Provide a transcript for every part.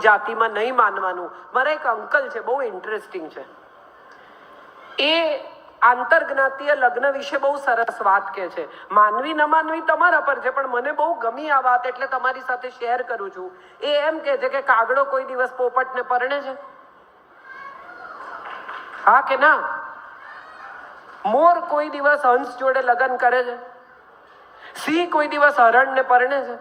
જાતિમાં નહીં માનવાનું. મારા એક અંકલ છે, બહુ ઇન્ટરેસ્ટિંગ છે. એ આંતરજ્ઞાતીય લગ્ન વિશે બહુ સરસ વાત કહે છે. માનવી ન માનવી તમારા પર છે, પણ મને બહુ ગમી આ વાત, એટલે તમારી સાથે શેર કરું છું. એ એમ કહે છે કે કાગડો કોઈ દિવસ પોપટને પરણે છે? હા કે ના? મોર કોઈ દિવસ હંસ જોડે લગ્ન કરે છે? સિંહ કોઈ દિવસ હરણને પરણે છે?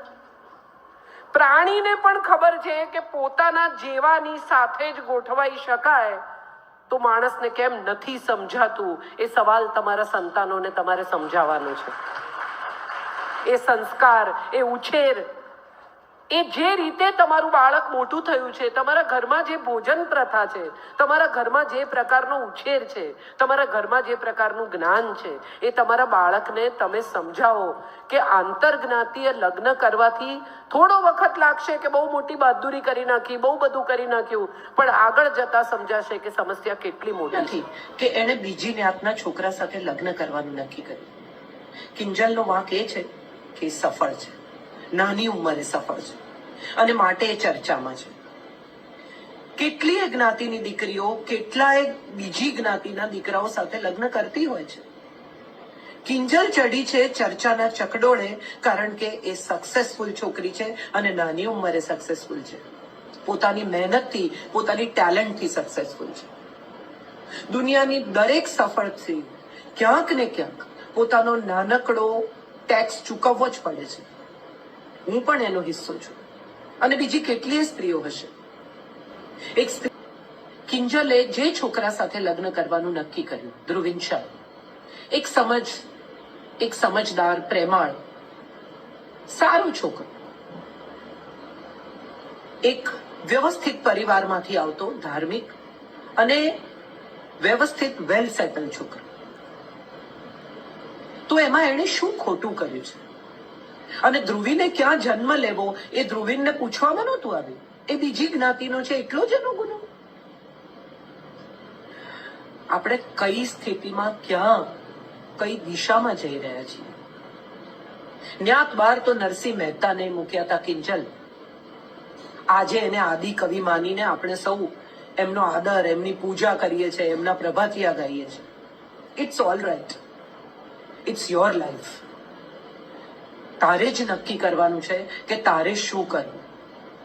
પ્રાણીને પણ ખબર છે કે પોતાના જેવાની સાથે જ ગોઠવાઈ શકાય, તો માણસને કેમ નથી સમજાતું? એ સવાલ તમારા સંતાનોને તમારે સમજાવવાનો છે. એ સંસ્કાર, એ ઉછેર, એ જે રીતે તમારું બાળક મોટું થયું છે, તમારા ઘરમાં જે ભોજન પ્રથા છે, તમારા ઘરમાં જે પ્રકારનો ઉછેર છે, તમારા ઘરમાં જે પ્રકારનું જ્ઞાન છે, એ તમારા બાળકને તમે સમજાવો કે આંતરજ્ઞાતીય લગ્ન કરવાથી થોડો વખત લાગશે કે બહુ મોટી બહાદુરી કરી નાખી, બહુ બધું કરી નાખ્યું, પણ આગળ જતા સમજાશે કે સમસ્યા કેટલી મોટી છે. કે એણે બીજી જ્ઞાતના છોકરા સાથે લગ્ન કરવાનું નક્કી કર્યું. કિંજલનો વાંક એ છે કે સફળ છે, નાની ઉંમરે સફળ છે, અને માટે એ ચર્ચામાં છે. કેટલીય જ્ઞાતિની દીકરીઓ કેટલાય બીજી જ્ઞાતિના દીકરાઓ સાથે લગ્ન કરતી હોય છે. કિંજલ ચડી છે ચર્ચાના ચકડોળે, કારણ કે એ સક્સેસફુલ છોકરી છે અને નાની ઉંમરે સક્સેસફુલ છે. પોતાની મહેનતથી, પોતાની ટેલેન્ટથી સક્સેસફુલ છે. દુનિયાની દરેક સફળથી ક્યાંક ને ક્યાંક પોતાનો નાનકડો ટેક્સ ચૂકવવો જ પડે છે. હું પણ એનો હિસ્સો છું, અને બીજી કેટલીય સ્ત્રીઓ હશે. એક સ્ત્રી, કિંજલે જે છોકરા સાથે લગ્ન કરવાનું નક્કી કર્યું, ધ્રુવિન શાહ, એક સમજદાર, પ્રેમાળ, સારું છોકરો, એક વ્યવસ્થિત પરિવારમાંથી આવતો, ધાર્મિક અને વ્યવસ્થિત વેલ સેટલ છોકરો. તો એમાં એણે શું ખોટું કર્યું છે? અને ધ્રુવીને ક્યાં જન્મ લેવો એ ધ્રુવીનને પૂછવામાં નહોતું આવ્યું. એ બીજી જ્ઞાતિનો છે એટલો જ એનો ગુનો. આપણે કઈ સ્થિતિમાં, ક્યાં, કઈ દિશામાં જઈ રહ્યા છીએ? જ્ઞાત બાર તો નરસિંહ મહેતાને મૂક્યા હતા કિંજલ. આજે એને આદિ કવિ માનીને આપણે સૌ એમનો આદર, એમની પૂજા કરીએ છીએ, એમના પ્રભાતિયા ગાઈએ છીએ. It's all right, it's your life. તારે જ નક્કી કરવાનું છે કે તારે શું કરવું.